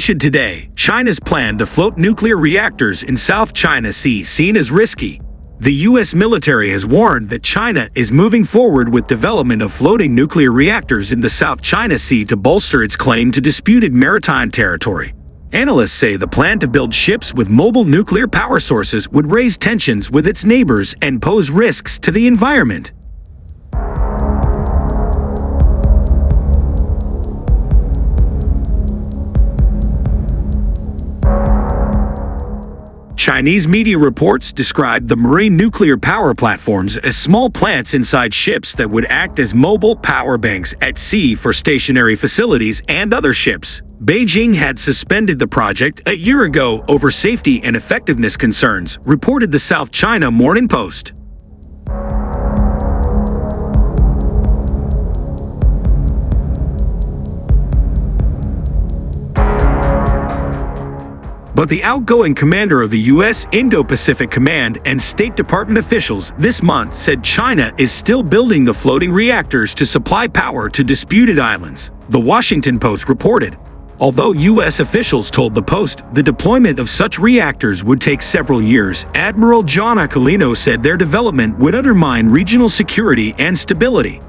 mentioned today, China's plan to float nuclear reactors in South China Sea seen as risky. The U.S. military has warned that China is moving forward with development of floating nuclear reactors in the South China Sea to bolster its claim to disputed maritime territory. Analysts say the plan to build ships with mobile nuclear power sources would raise tensions with its neighbors and pose risks to the environment. Chinese media reports described the marine nuclear power platforms as small plants inside ships that would act as mobile power banks at sea for stationary facilities and other ships. Beijing had suspended the project a year ago over safety and effectiveness concerns, reported the South China Morning Post. But the outgoing commander of the U.S. Indo-Pacific Command and State Department officials this month said China is still building the floating reactors to supply power to disputed islands, The Washington Post reported. Although U.S. officials told the Post the deployment of such reactors would take several years, Admiral John Aquilino said their development would undermine regional security and stability.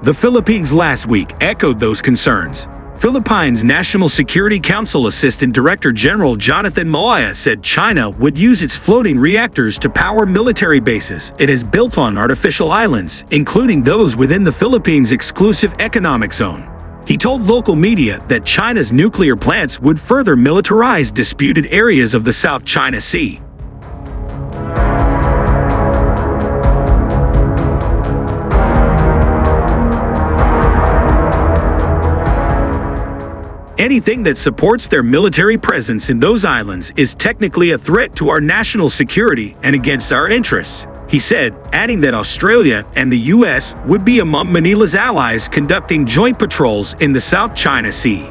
The Philippines last week echoed those concerns. Philippines National Security Council Assistant Director General Jonathan Malaya said China would use its floating reactors to power military bases it has built on artificial islands, including those within the Philippines' exclusive economic zone. He told local media that China's nuclear plants would further militarize disputed areas of the South China Sea. Anything that supports their military presence in those islands is technically a threat to our national security and against our interests, he said, adding that Australia and the U.S. would be among Manila's allies conducting joint patrols in the South China Sea.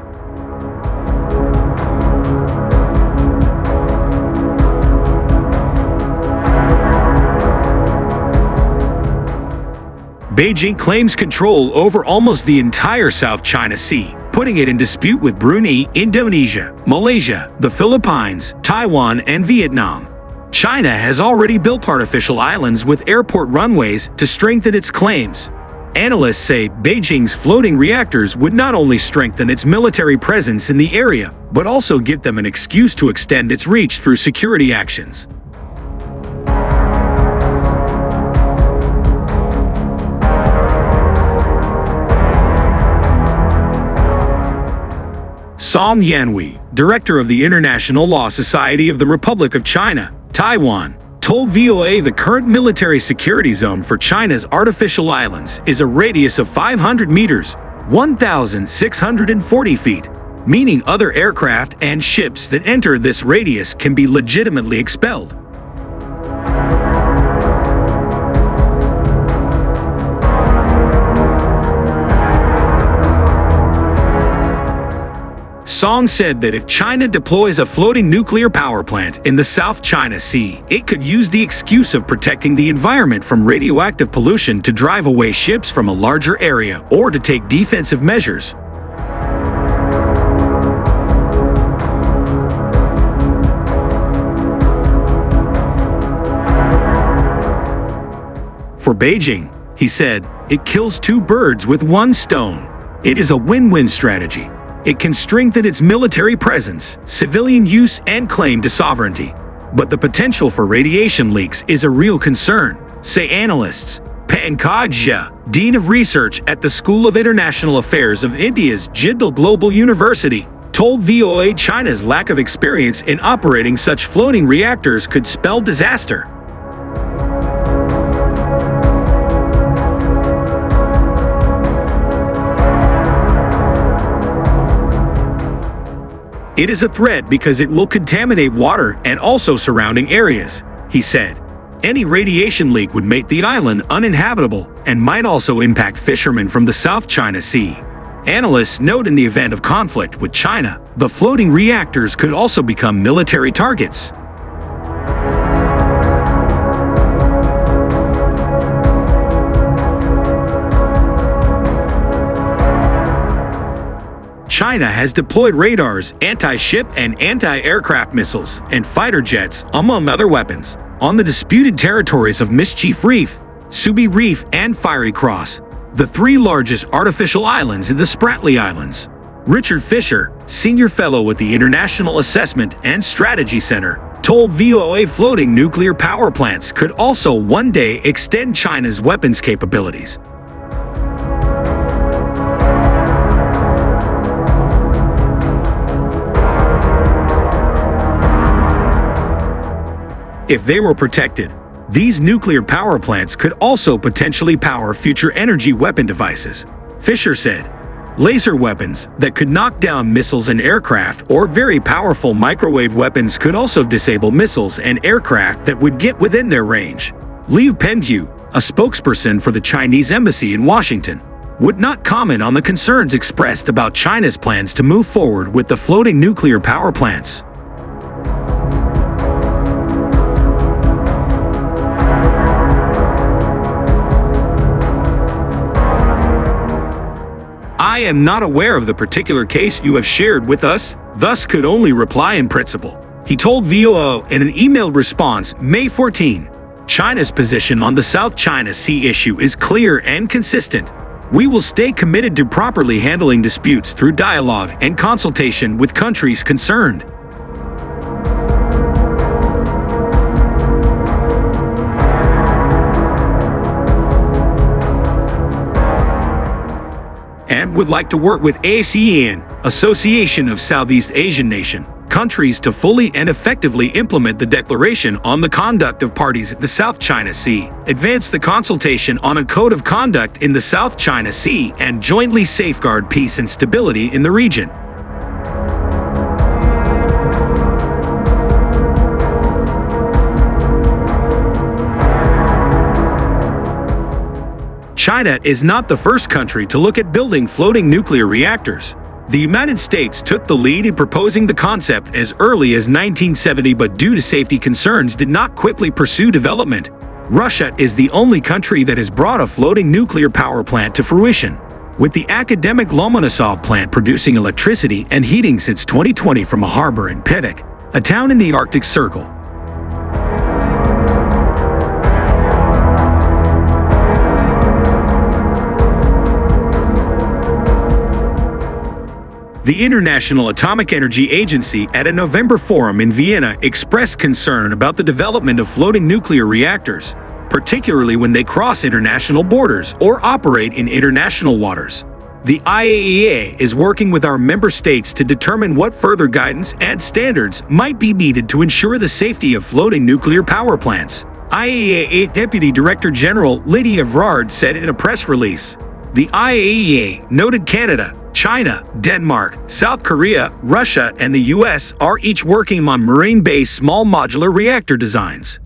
Beijing claims control over almost the entire South China Sea, putting it in dispute with Brunei, Indonesia, Malaysia, the Philippines, Taiwan, and Vietnam. China has already built artificial islands with airport runways to strengthen its claims. Analysts say Beijing's floating reactors would not only strengthen its military presence in the area, but also give them an excuse to extend its reach through security actions. Song Yanhui, director of the International Law Society of the Republic of China, Taiwan, told VOA the current military security zone for China's artificial islands is a radius of 500 meters, 1,640 feet, meaning other aircraft and ships that enter this radius can be legitimately expelled. Song said that if China deploys a floating nuclear power plant in the South China Sea, it could use the excuse of protecting the environment from radioactive pollution to drive away ships from a larger area or to take defensive measures. For Beijing, he said, it kills two birds with one stone. It is a win-win strategy. It can strengthen its military presence, civilian use, and claim to sovereignty. But the potential for radiation leaks is a real concern, say analysts. Pankaj Jha, Dean of Research at the School of International Affairs of India's Jindal Global University, told VOA China's lack of experience in operating such floating reactors could spell disaster. It is a threat because it will contaminate water and also surrounding areas, he said. Any radiation leak would make the island uninhabitable and might also impact fishermen from the South China Sea. Analysts note in the event of conflict with China, the floating reactors could also become military targets. China has deployed radars, anti-ship and anti-aircraft missiles, and fighter jets, among other weapons, on the disputed territories of Mischief Reef, Subi Reef, and Fiery Cross, the three largest artificial islands in the Spratly Islands. Richard Fisher, senior fellow with the International Assessment and Strategy Center, told VOA floating nuclear power plants could also one day extend China's weapons capabilities. If they were protected, these nuclear power plants could also potentially power future energy weapon devices, Fisher said. Laser weapons that could knock down missiles and aircraft, or very powerful microwave weapons could also disable missiles and aircraft that would get within their range. Liu Penghu, a spokesperson for the Chinese embassy in Washington, would not comment on the concerns expressed about China's plans to move forward with the floating nuclear power plants. I am not aware of the particular case you have shared with us, thus could only reply in principle, he told VOA in an emailed response May 14. China's position on the South China Sea issue is clear and consistent. We will stay committed to properly handling disputes through dialogue and consultation with countries concerned. And would like to work with ASEAN, Association of Southeast Asian Nation, countries to fully and effectively implement the Declaration on the Conduct of Parties in the South China Sea, advance the consultation on a code of conduct in the South China Sea, and jointly safeguard peace and stability in the region. China is not the first country to look at building floating nuclear reactors. The United States took the lead in proposing the concept as early as 1970, but due to safety concerns did not quickly pursue development. Russia is the only country that has brought a floating nuclear power plant to fruition, with the academic Lomonosov plant producing electricity and heating since 2020 from a harbor in Pevek, a town in the Arctic Circle. The International Atomic Energy Agency at a November forum in Vienna expressed concern about the development of floating nuclear reactors, particularly when they cross international borders or operate in international waters. The IAEA is working with our member states to determine what further guidance and standards might be needed to ensure the safety of floating nuclear power plants, IAEA Deputy Director General Lydia Vrard said in a press release. The IAEA noted Canada, China, Denmark, South Korea, Russia, and the US are each working on marine-based small modular reactor designs.